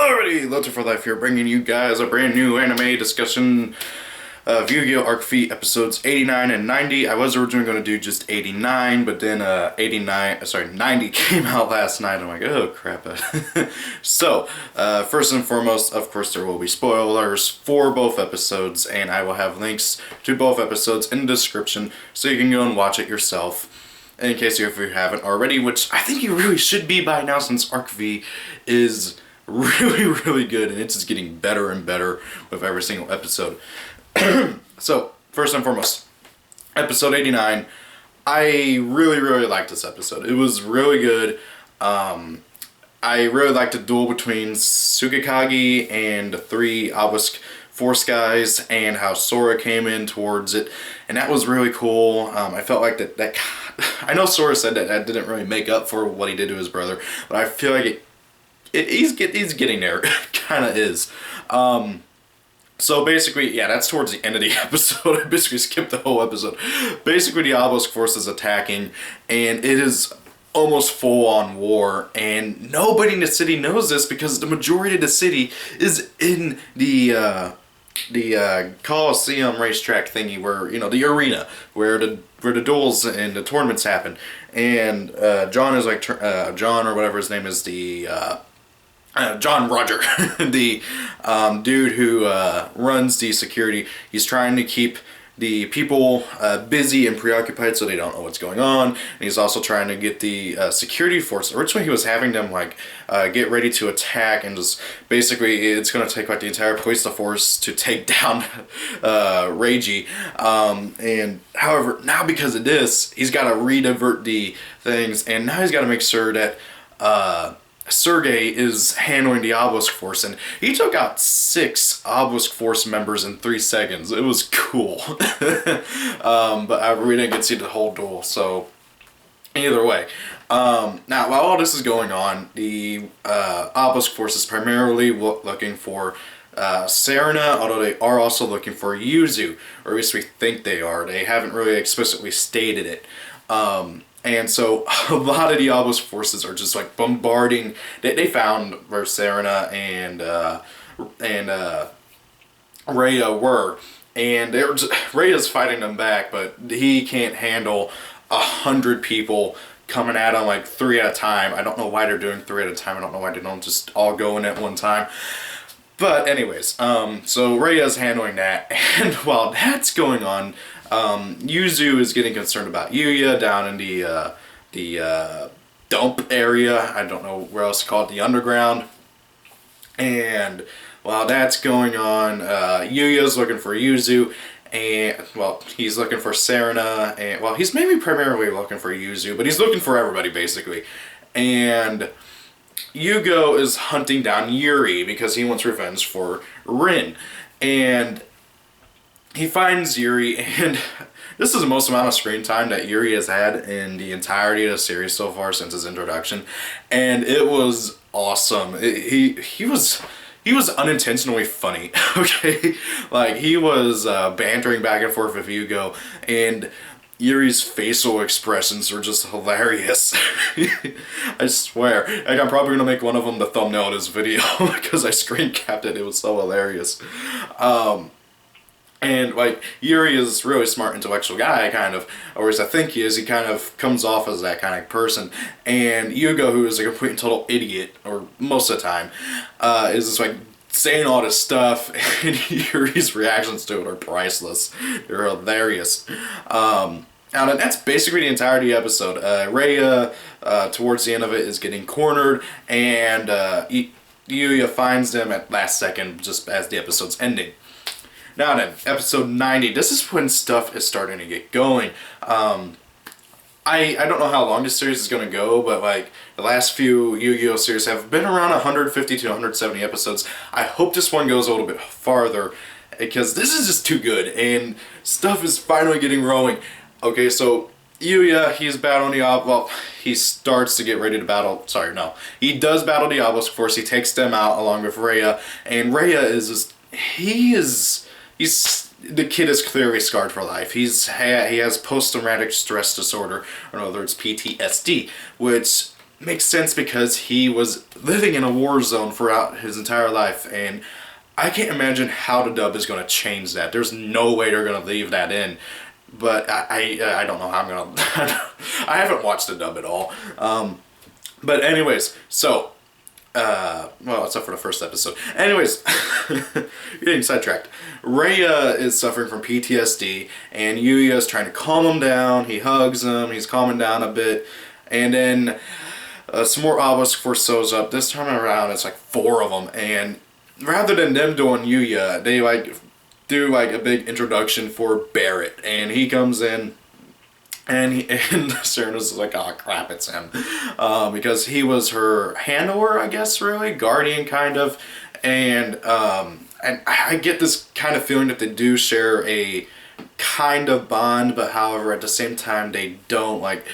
Alrighty, Lotus for Life here, bringing you guys a brand new anime discussion of Yugioh Arc V Episodes 89 and 90. I was originally going to do just 89, but then 90 came out last night. I'm like, oh crap. So, first and foremost, of course, there will be spoilers for both episodes, and I will have links to both episodes in the description so you can go and watch it yourself. In case if you haven't already, which I think you really should be by now, since Arc V is really good, and it's just getting better and better with every single episode. So, first and foremost, episode 89, I really liked this episode. It was really good. I really liked the duel between Tsukikage and the three Obelisk Force guys, and how Sora came in towards it, and that was really cool. I felt like that I know Sora said that didn't really make up for what he did to his brother, but I feel like he's getting there. It kind of is. So basically, yeah, that's towards the end of the episode. I basically skipped the whole episode. Basically, the Obelisk Force is attacking, and it is almost full-on war, and nobody in the city knows this because the majority of the city is in the Coliseum racetrack thingy, where, you know, the arena where the duels and the tournaments happen. And John is like John, or whatever his name is, the John Roger, the dude who runs the security. He's trying to keep the people busy and preoccupied so they don't know what's going on. And he's also trying to get the security force. Originally he was having them like get ready to attack, and just basically it's going to take like the entire police force to take down Reiji. And however, now because of this, he's got to redivert the things, and now he's got to make sure that Sergei is handling the Obelisk Force, and he took out 6 Obelisk Force members in 3 seconds. It was cool. But we didn't get to see the whole duel, so either way. Now, while all this is going on, the Obelisk Force is primarily looking for Serena, although they are also looking for Yuzu, or at least we think they are. They haven't really explicitly stated it. And so a lot of the Obelisk forces are just like bombarding. They found where Serena and Rhea were, and Rhea's fighting them back, but he can't handle 100 people coming at him like 3 at a time. I don't know why they're doing 3 at a time. I don't know why they don't just all go in at one time. But anyways, so Rhea's handling that, and while that's going on, Yuzu is getting concerned about Yuya down in the dump area. I don't know where else to call it, the underground. And while that's going on, Yuya's looking for Yuzu, and, well, he's looking for Serena, and, well, he's maybe primarily looking for Yuzu, but he's looking for everybody, basically. And Yugioh is hunting down Yuri because he wants revenge for Rin. And he finds Yuri, and this is the most amount of screen time that Yuri has had in the entirety of the series so far since his introduction, and it was awesome. He was unintentionally funny, okay? Like, he was bantering back and forth with Yugioh, and Yuri's facial expressions were just hilarious. I swear. Like, I'm probably gonna make one of them the thumbnail of this video because I screen capped it. It was so hilarious. And, like, Yuri is a really smart, intellectual guy, kind of, or as I think he is. He kind of comes off as that kind of person. And Yugioh, who is a complete and total idiot, or most of the time, is just, like, saying all this stuff, and Yuri's reactions to it are priceless. They're hilarious. Now, that's basically the entirety of the episode. Rhea, towards the end of it, is getting cornered, and Yuya finds them at last second, just as the episode's ending. Now then, episode 90. This is when stuff is starting to get going. I don't know how long this series is going to go, but like the last few Yu-Gi-Oh series have been around 150 to 170 episodes. I hope this one goes a little bit farther, because this is just too good, and stuff is finally getting rolling. Okay, so Yuya, he's battling the well, he starts to get ready to battle, sorry, no. He does battle the Obelisk Force. He takes them out along with Rhea, and Rhea is just, the kid is clearly scarred for life. He has post-traumatic stress disorder, or in other words, PTSD, which makes sense because he was living in a war zone throughout his entire life, and I can't imagine how the dub is going to change that. There's no way they're going to leave that in. But I don't know how I'm going to... I haven't watched the dub at all. But anyways, so... well, except for the first episode. Anyways, getting sidetracked. Rhea is suffering from PTSD, and Yugioh is trying to calm him down. He hugs him, he's calming down a bit, and then some more obelisk force shows up. This time around, it's like 4 of them, and rather than them doing Yugioh, they like do like a big introduction for Barrett, and he comes in. And Serena's like, oh crap, it's him. Because he was her handler, I guess, really, guardian, kind of. And I get this kind of feeling that they do share a kind of bond, but however, at the same time, they don't. Like,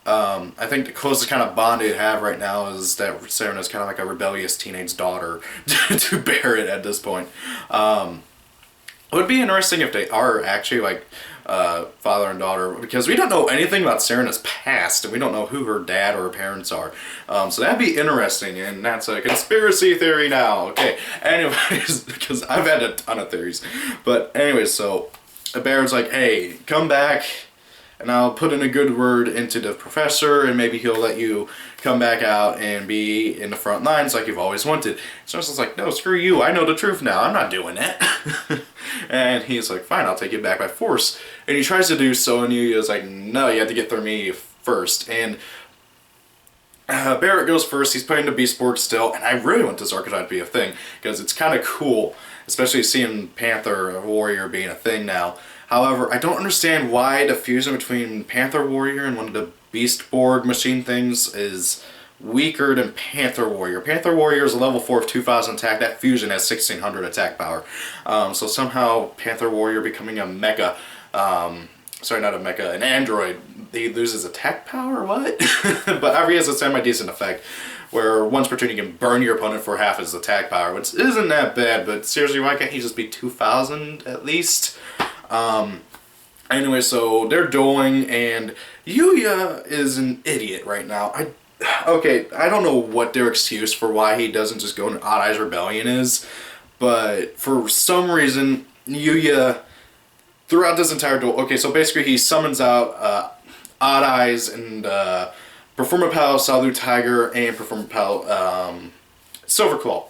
I think the closest kind of bond they have right now is that Serena's kind of like a rebellious teenage daughter to Barrett at this point. It would be interesting if they are actually like father and daughter, because we don't know anything about Serena's past, and we don't know who her dad or her parents are. So that'd be interesting, and that's a conspiracy theory now. Okay, anyways, because I've had a ton of theories. But anyways, so Barrett's like, hey, come back, and I'll put in a good word into the professor, and maybe he'll let you come back out and be in the front lines like you've always wanted. So I was like, no, screw you, I know the truth now, I'm not doing that. And he's like, fine, I'll take you back by force. And he tries to do so, and Yugioh's like, no, you have to get through me first. And Barrett goes first, he's playing the Beastborg still, and I really want this archetype to be a thing, because it's kind of cool, especially seeing Panther Warrior being a thing now. However, I don't understand why the fusion between Panther Warrior and one of the Beastborg machine things is weaker than Panther Warrior. Panther Warrior is a level 4 of 2000 attack. That fusion has 1600 attack power. So somehow Panther Warrior becoming a mecha, sorry, not a mecha, an android, he loses attack power, what? But however, he has a semi-decent effect, where once per turn you can burn your opponent for half his attack power, which isn't that bad, but seriously, why can't he just be 2000 at least? Anyway, so they're dueling, and Yugioh is an idiot right now. Okay, I don't know what their excuse for why he doesn't just go into Odd Eyes Rebellion is, but for some reason, Yugioh, throughout this entire duel, okay, so basically he summons out Odd Eyes and Performapal, Salu Tiger, and Performapal Silverclaw.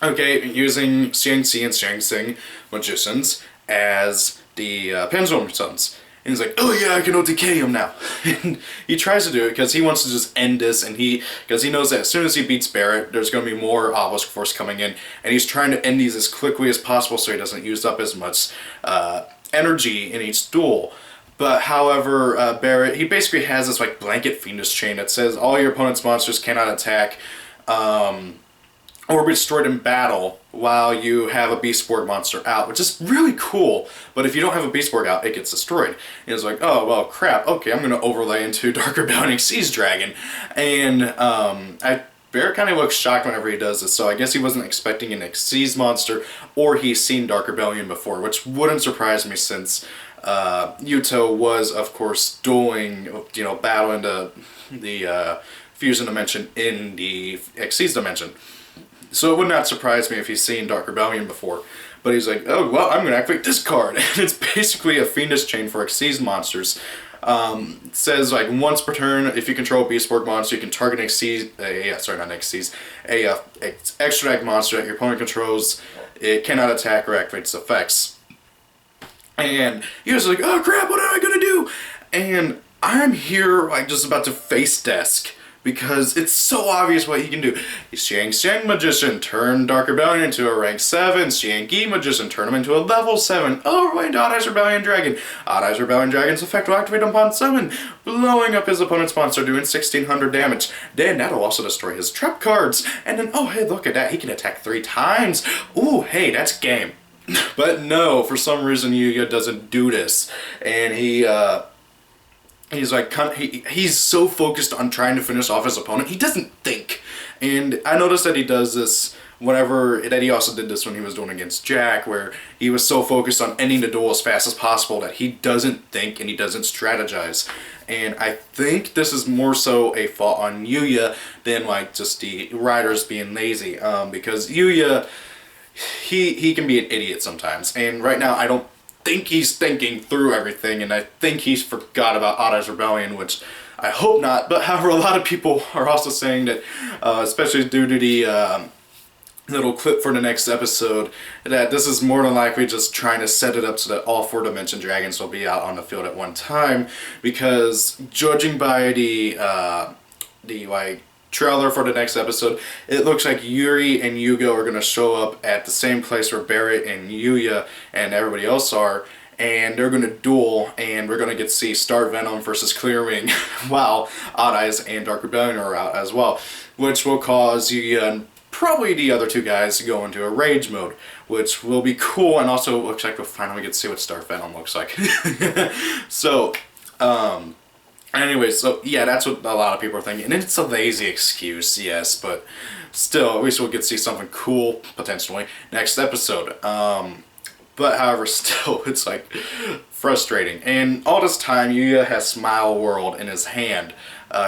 Okay, using Xiangxi and Xiangxing magicians as the Pendulum Sons. And he's like, oh yeah, I can OTK him now. And he tries to do it because he wants to just end this, and because he knows that as soon as he beats Barrett, there's going to be more Obelisk Force coming in, and he's trying to end these as quickly as possible so he doesn't use up as much energy in each duel. But however, Barrett, he basically has this like blanket Fiendish chain that says all your opponent's monsters cannot attack or be destroyed in battle while you have a Beastborg monster out, which is really cool. But if you don't have a Beastborg out, it gets destroyed. And it's like, oh, well, crap. Okay, I'm going to overlay into Darker Bounding Seas Dragon. And Barrett kind of looks shocked whenever he does this, so I guess he wasn't expecting an Xyz monster, or he's seen Dark Rebellion before, which wouldn't surprise me since Yuto was, of course, dueling, battling the Fusion Dimension in the Xyz Dimension. So it would not surprise me if he's seen Dark Rebellion before. But he's like, oh, well, I'm going to activate this card. And it's basically a Fiendish chain for Xyz monsters. It says, like, once per turn, if you control a Beastborg monster, you can target a extract monster that your opponent controls. It cannot attack or activate its effects. And he was like, oh, crap, what am I going to do? And I'm here, like, just about to face desk, because it's so obvious what he can do. Xiang Magician, turn Dark Rebellion into a rank 7. Xiangqi Magician, turn him into a level 7. Overlay Odd Eyes Rebellion Dragon. Odd Eyes Rebellion Dragon's effect will activate upon summon, blowing up his opponent's monster, doing 1600 damage. Then that'll also destroy his trap cards. And then, oh hey, look at that, he can attack 3 times. Ooh, hey, that's game. But no, for some reason Yugioh doesn't do this. And he's so focused on trying to finish off his opponent, he doesn't think. And I noticed that he does this that he also did this when he was doing against Jack, where he was so focused on ending the duel as fast as possible that he doesn't think and he doesn't strategize. And I think this is more so a fault on Yugioh than like just the writers being lazy, because Yugioh, he can be an idiot sometimes, and right now I don't think he's thinking through everything, and I think he's forgot about Oddai's rebellion, which I hope not. But however, a lot of people are also saying that, especially due to the little clip for the next episode, that this is more than likely just trying to set it up so that all 4 Dimension Dragons will be out on the field at one time, because judging by the like trailer for the next episode, it looks like Yuri and Yugioh are going to show up at the same place where Barrett and Yuya and everybody else are, and they're going to duel, and we're going to get to see Star Venom versus Clearwing while Odd Eyes and Dark Rebellion are out as well, which will cause Yuya and probably the other 2 guys to go into a rage mode, which will be cool, and also looks like we'll finally get to see what Star Venom looks like. So, anyway, so yeah, that's what a lot of people are thinking, and it's a lazy excuse, yes, but still, at least we'll get to see something cool, potentially, next episode. But however, still, it's like frustrating. And all this time, Yuya has Smile World in his hand.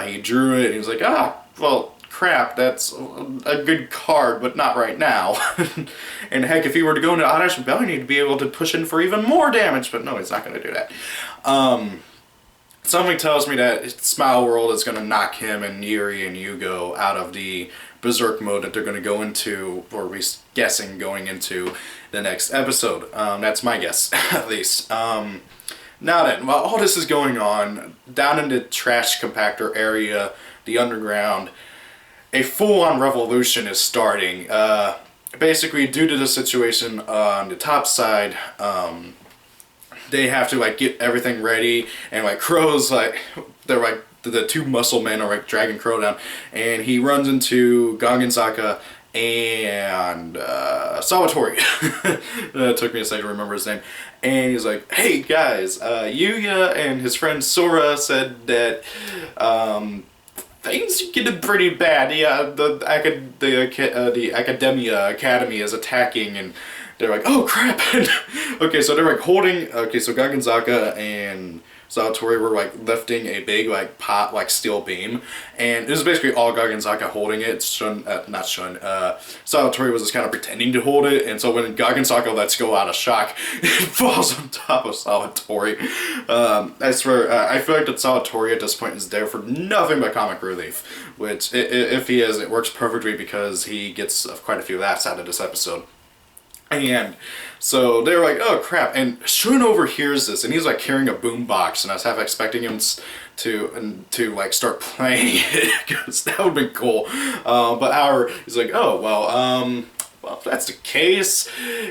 He drew it, and he was like, well, crap, that's a good card, but not right now. And heck, if he were to go into Oddai's Rebellion, he'd be able to push in for even more damage, but no, he's not going to do that. Something tells me that Smile World is going to knock him and Yuri and Yugioh out of the Berserk mode that they're going to go into, or at least guessing going into the next episode. That's my guess, at least. Now then, while all this is going on, down in the trash compactor area, the underground, a full-on revolution is starting. Basically, due to the situation on the top side, they have to like get everything ready, and like Crow's like, they're like, the 2 muscle men are like dragging Crow down, and he runs into Gangensaka and Salvatore. It took me a second to remember his name. And he's like, hey guys, Yuya and his friend Sora said that things are getting pretty bad. Yeah, the Academia Academy is attacking, and they're like, oh crap. Okay, so they're like holding, okay, so Gangensaka and Salvatore were like lifting a big like pot, like steel beam, and it was basically all Gangensaka holding it. Salvatore was just kind of pretending to hold it, and so when Gangensaka lets go out of shock, it falls on top of Salvatore. I swear, I feel like that Salvatore at this point is there for nothing but comic relief, which if he is, it works perfectly because he gets quite a few laughs out of this episode. And so they're like, oh crap, and Shun overhears this, and he's like carrying a boombox, and I was half expecting him to like start playing it, because that would be cool. But however, he's like, oh well, if that's the case,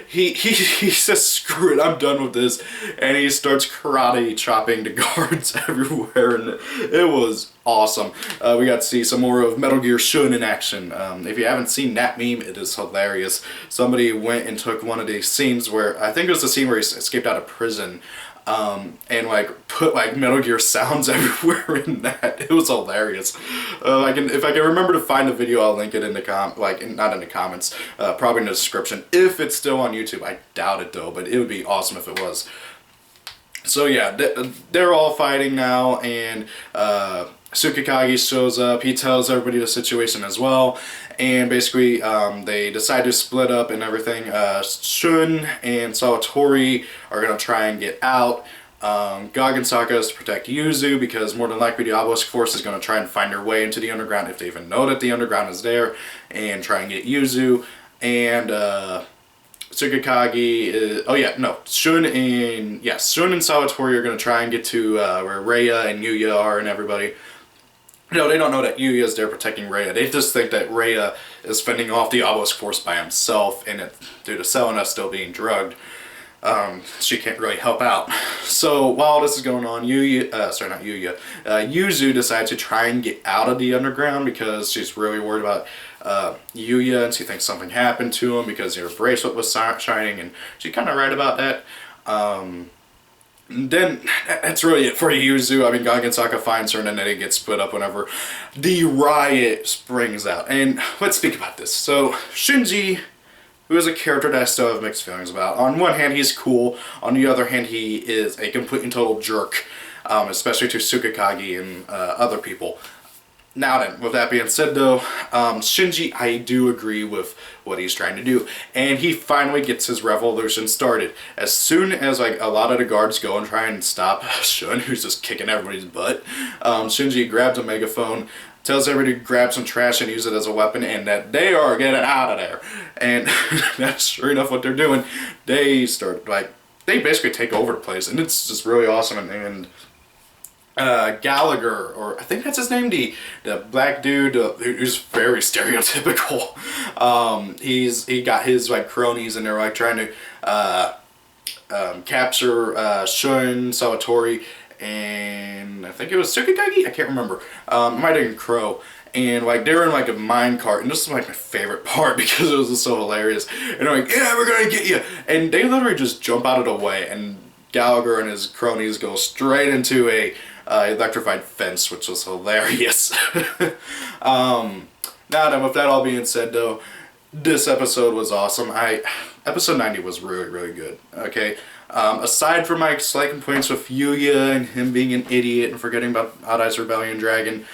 he says, screw it, I'm done with this, and he starts karate chopping the guards everywhere, and it was awesome. We got to see some more of Metal Gear Shun in action. If you haven't seen that meme, it is hilarious. Somebody went and took one of these scenes where, I think it was the scene where he escaped out of prison, and like put like Metal Gear sounds everywhere in that. It was hilarious. If I can remember to find the video, I'll link it in the not in the comments, probably in the description, if it's still on YouTube. I doubt it though, but it would be awesome if it was. So yeah, they're all fighting now, and Tsukikage shows up. He tells everybody the situation as well, and basically they decide to split up and everything. Shun and Salvatore are going to try and get out. Gangensaka is to protect Yuzu, because more than likely the Obelisk Force is going to try and find their way into the underground, if they even know that the underground is there, and try and get Yuzu. And Tsukikage is, Shun and Salvatore are going to try and get to where Rhea and Yuya are and everybody. No, they don't know that Yuya is there protecting Rhea. They just think that Rhea is fending off the Obelisk Force by himself, and due to Selena still being drugged, she can't really help out. So while this is going on, Yuzu decides to try and get out of the underground, because she's really worried about Yuya, and she thinks something happened to him because her bracelet was shining, and she's kind of right about that. Then that's really it for Yuzu. I mean, Gangensaka finds her, and then they get split up whenever the riot springs out. And let's speak about this. So Shinji, who is a character that I still have mixed feelings about. On one hand, he's cool. On the other hand, he is a complete and total jerk. especially to Tsukikage and other people. Now then, with that being said though, Shinji, I do agree with what he's trying to do. And he finally gets his revolution started. As soon as like a lot of the guards go and try and stop Shun, who's just kicking everybody's butt, Shinji grabs a megaphone, tells everybody to grab some trash and use it as a weapon, and that they are getting out of there. And that's sure enough what they're doing. They start, like, they basically take over the place, and it's just really awesome. And Gallagher, or I think that's his name, the black dude who's very stereotypical. He got his like cronies, and they're like trying to capture Shun, Sawatori, and I think it was Tsukikage? I can't remember. It might have been Crow. And like they're in like a mine cart, and this is like my favorite part because it was just so hilarious. And they're like, yeah, we're gonna get you. And they literally just jump out of the way, and Gallagher and his cronies go straight into a electrified fence, which was hilarious. Now then, with that all being said though, this episode was awesome. Episode 90 was really, really good. Okay. Aside from my slight complaints with Yuya and him being an idiot and forgetting about Odd Eyes Rebellion Dragon,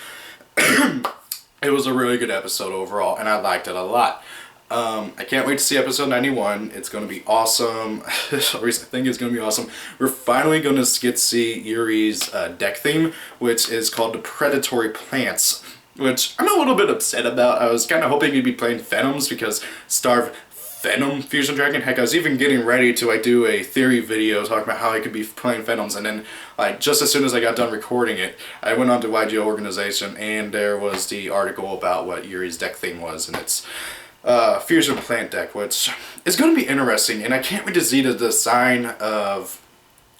it was a really good episode overall, and I liked it a lot. I can't wait to see episode 91. It's going to be awesome. I think it's going to be awesome. We're finally going to get to see Yuri's deck theme, which is called the Predatory Plants, which I'm a little bit upset about. I was kind of hoping he'd be playing Venoms because Starve Venom Fusion Dragon. Heck, I was even getting ready to like do a theory video talking about how I could be playing Venoms, and then like just as soon as I got done recording it, I went on to Yugioh Organization, and there was the article about what Yuri's deck theme was, and it's Fusion Plant deck, which is going to be interesting, and I can't wait to see the design of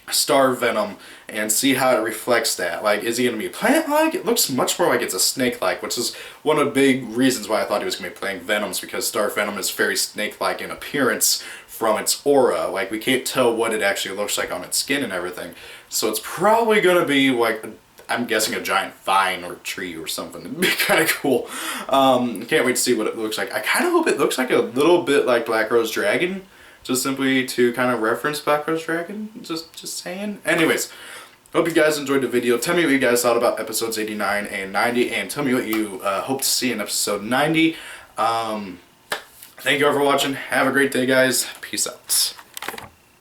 Star Venom and see how it reflects that. Like, is he going to be plant-like? It looks much more like it's a snake-like, which is one of the big reasons why I thought he was going to be playing Venoms, because Star Venom is very snake-like in appearance from its aura. Like, we can't tell what it actually looks like on its skin and everything. So it's probably going to be, like, I'm guessing a giant vine or tree or something. It'd be kind of cool. Can't wait to see what it looks like. I kind of hope it looks like a little bit like Black Rose Dragon, just simply to kind of reference Black Rose Dragon. Just saying. Anyways, hope you guys enjoyed the video. Tell me what you guys thought about episodes 89 and 90, and tell me what you hope to see in episode 90. Thank you all for watching. Have a great day, guys. Peace out.